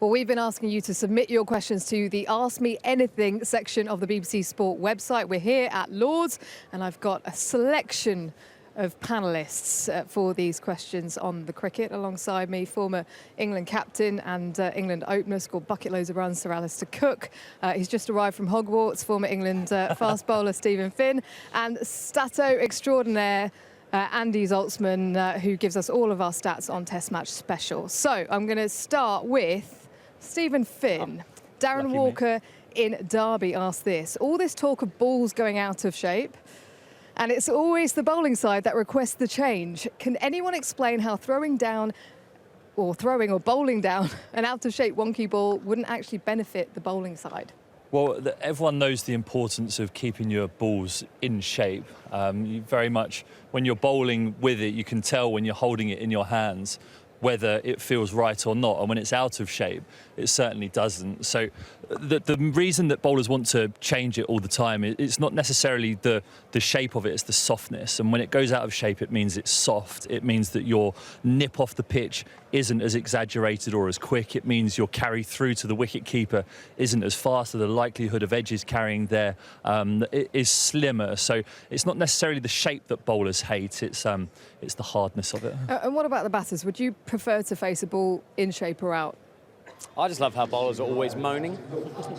Well, we've been asking you to submit your questions to the Ask Me Anything section of the BBC Sport website. We're here at Lord's, and I've got a selection of panellists for these questions on the cricket. Alongside me, former England captain and England opener, scored bucket loads of runs, Sir Alistair Cook. He's just arrived from Hogwarts, former England fast bowler Steven Finn, and stato extraordinaire Andy Zaltzman, who gives us all of our stats on Test Match Special. So I'm going to start with Steven Finn. Darren Walker in Derby asked this: all this talk of balls going out of shape, and it's always the bowling side that requests the change. Can anyone explain how throwing or bowling down an out-of-shape wonky ball wouldn't actually benefit the bowling side? Well, everyone knows the importance of keeping your balls in shape. You very much, when you're bowling with it, you can tell when you're holding it in your hands whether it feels right or not, and when it's out of shape, it certainly doesn't. So the reason that bowlers want to change it all the time, it's not necessarily the shape of it, it's the softness. And when it goes out of shape, it means it's soft. It means that your nip off the pitch isn't as exaggerated or as quick. It means your carry through to the wicket keeper isn't as fast, so the likelihood of edges carrying there is slimmer. So it's not necessarily the shape that bowlers hate, it's the hardness of it. And what about the batters? Would you prefer to face a ball in shape or out? I just love how bowlers are always moaning.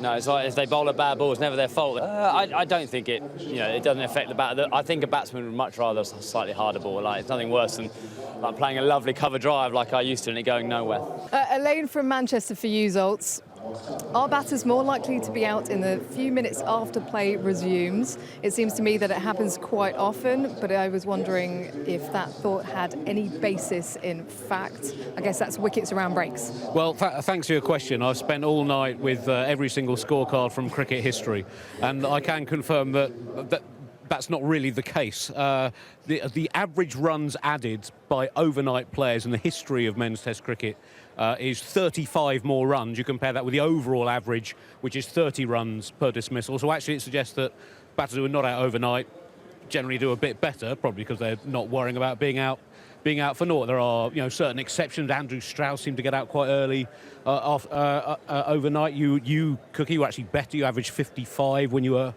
No, it's like if they bowl a bad ball, it's never their fault. I don't think it doesn't affect the batter. I think a batsman would much rather a slightly harder ball. Like, it's nothing worse than like playing a lovely cover drive like I used to and it going nowhere. Elaine from Manchester for you, Zoltz. Are batters more likely to be out in the few minutes after play resumes? It seems to me that it happens quite often, but I was wondering if that thought had any basis in fact. I guess that's wickets around breaks. Well, thanks for your question. I've spent all night with every single scorecard from cricket history, and I can confirm that's not really the case. The average runs added by overnight players in the history of men's Test cricket is 35 more runs. You compare that with the overall average, which is 30 runs per dismissal. So actually it suggests that batters who are not out overnight generally do a bit better, probably because they're not worrying about being out for naught. There are certain exceptions. Andrew Strauss seemed to get out quite early overnight. You Cookie, were actually better. You averaged 55 when you were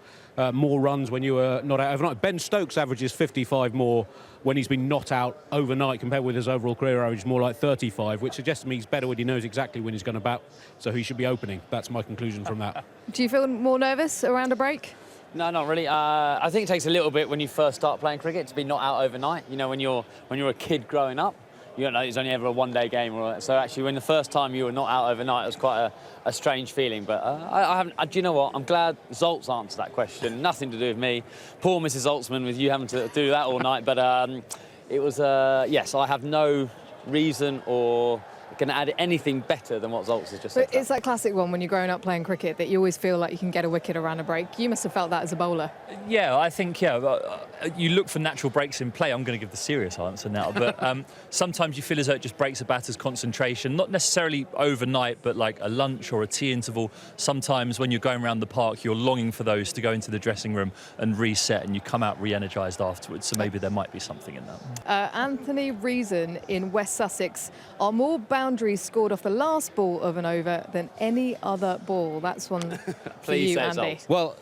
more runs when you were not out overnight. Ben Stokes averages 55 more when he's been not out overnight compared with his overall career average, more like 35, which suggests to me he's better when he knows exactly when he's going to bat, so he should be opening. That's my conclusion from that. Do you feel more nervous around a break? No, not really. I think it takes a little bit when you first start playing cricket to be not out overnight. When you're a kid growing up, you don't know it's only ever a one-day game. So actually, when the first time you were not out overnight, it was quite a strange feeling. But I haven't. Do you know what? I'm glad Zoltz answered that question. Nothing to do with me. Poor Mrs. Zaltzman with you having to do that all night. But it was yes. I have no reason or going to add anything better than what Zoltz has just said. But it's that classic one when you're growing up playing cricket that you always feel like you can get a wicket around a break. You must have felt that as a bowler. Yeah, I think, you look for natural breaks in play. I'm going to give the serious answer now. But sometimes you feel as though it just breaks a batter's concentration, not necessarily overnight, but like a lunch or a tea interval. Sometimes when you're going around the park, you're longing for those to go into the dressing room and reset, and you come out re-energised afterwards. So maybe there might be something in that. Anthony Reason in West Sussex: are more boundaries scored off the last ball of an over than any other ball? That's one for you, Andy. Well,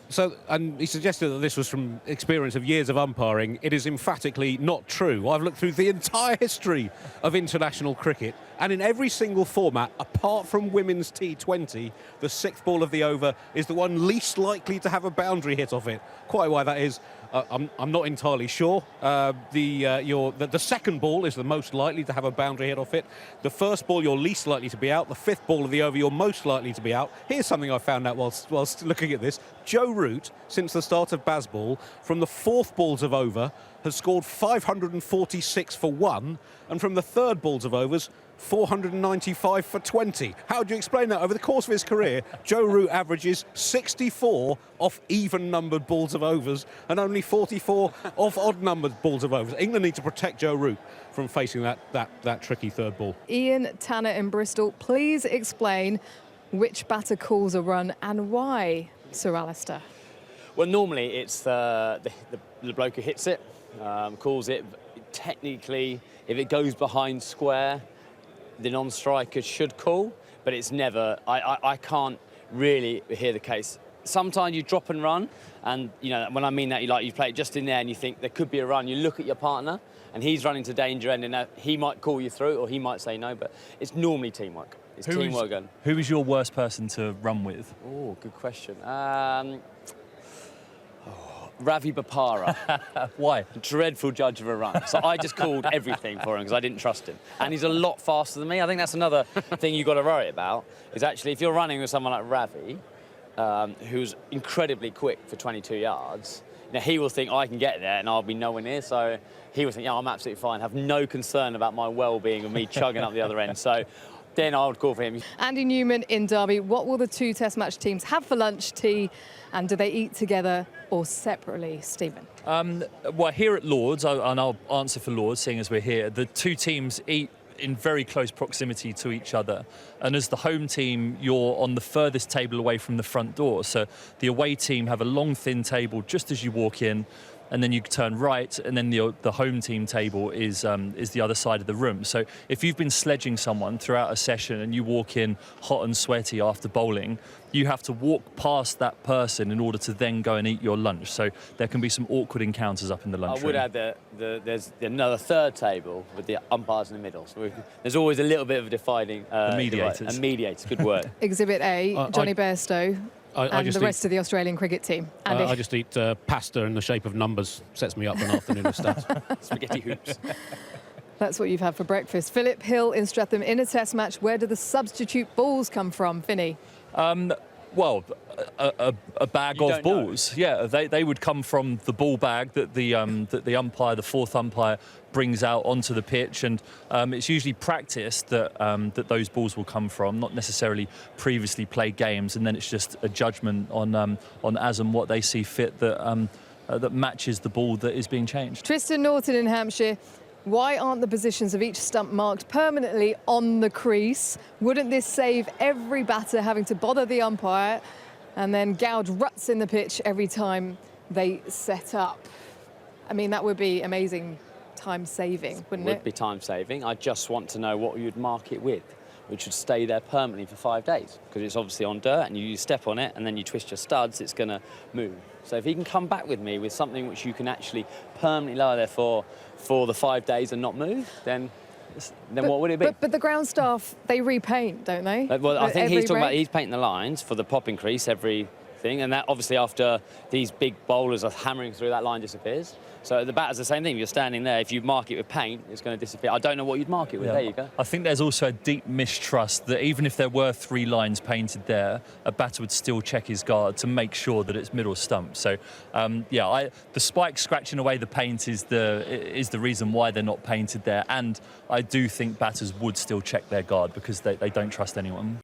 and he suggested that this was from experience of years of umpiring. It is emphatically not true. I've looked through the entire history of international cricket, and in every single format, apart from women's T20, the sixth ball of the over is the one least likely to have a boundary hit off it. Quite why that is, I'm not entirely sure. The second ball is the most likely to have a boundary hit off it. The first ball, you're least likely to be out. The fifth ball of the over, you're most likely to be out. Here's something I found out whilst looking at this. Joe Root, since the start of Bazball, from the fourth balls of over, has scored 546 for 1, and from the third balls of overs, 495 for 20. How do you explain that? Over the course of his career, Joe Root averages 64 off even-numbered balls of overs and only 44 off odd-numbered balls of overs. England need to protect Joe Root from facing that tricky third ball. Ian Tanner in Bristol, please explain which batter calls a run and why, Sir Alistair. Well, normally it's the bloke who hits it, calls it. Technically, if it goes behind square, the non-striker should call. but it's never. I can't really hear the case. Sometimes you drop and run, and you know when I mean that, you play it just in there, and you think there could be a run. You look at your partner, and he's running to danger end, and he might call you through, or he might say no. But it's normally teamwork. It's teamwork. Who is your worst person to run with? Oh, good question. Ravi Bapara. Why? Dreadful judge of a run. So I just called everything for him because I didn't trust him. And he's a lot faster than me. I think that's another thing you've got to worry about, is actually if you're running with someone like Ravi, who's incredibly quick for 22 yards, now he will think, I can get there and I'll be nowhere near. So he will think, yeah, I'm absolutely fine, have no concern about my well-being and me chugging up the other end. So then I would call for him. Andy Newman in Derby, what will the 2 Test match teams have for lunch, tea, and do they eat together or separately, Stephen? Well, here at Lord's, and I'll answer for Lord's, seeing as we're here, the 2 teams eat in very close proximity to each other. And as the home team, you're on the furthest table away from the front door. So the away team have a long, thin table just as you walk in, and then you turn right, and then the home team table is the other side of the room. So if you've been sledging someone throughout a session and you walk in hot and sweaty after bowling, you have to walk past that person in order to then go and eat your lunch. So there can be some awkward encounters up in the lunchroom. I would add that there's another third table with the umpires in the middle. So there's always a little bit of a dividing... mediators. Mediators, good word. Exhibit A, Johnny Bairstow. And the rest of the Australian cricket team. Andy. I just eat pasta in the shape of numbers. Sets me up for an afternoon of stats. Spaghetti hoops. That's what you've had for breakfast. Philip Hill in Streatham in a Test match. Where do the substitute balls come from, Finney? Well, a bag of balls. Yeah, they would come from the ball bag that the umpire, the 4th umpire, brings out onto the pitch, and it's usually practice that those balls will come from, not necessarily previously played games, and then it's just a judgment on as and what they see fit that matches the ball that is being changed. Tristan Norton in Hampshire. Why aren't the positions of each stump marked permanently on the crease? Wouldn't this save every batter having to bother the umpire and then gouge ruts in the pitch every time they set up? I mean, that would be amazing time saving, wouldn't it? Would be time saving. I just want to know what you'd mark it with, which would stay there permanently for 5 days, because it's obviously on dirt and you step on it and then you twist your studs, it's going to move. So if he can come back with me with something which you can actually permanently lower there for the 5 days and not move, then what would it be? But the ground staff, they repaint, don't they? Well, I think he's talking about he's painting the lines for the popping crease everything, and that obviously after these big bowlers are hammering through, that line disappears. So the batter's the same thing. If you're standing there, if you mark it with paint, it's going to disappear. I don't know what you'd mark it with. Yeah. There you go. I think there's also a deep mistrust that even if there were 3 lines painted there, a batter would still check his guard to make sure that it's middle stump. So, the spike scratching away the paint is the reason why they're not painted there. And I do think batters would still check their guard because they don't trust anyone.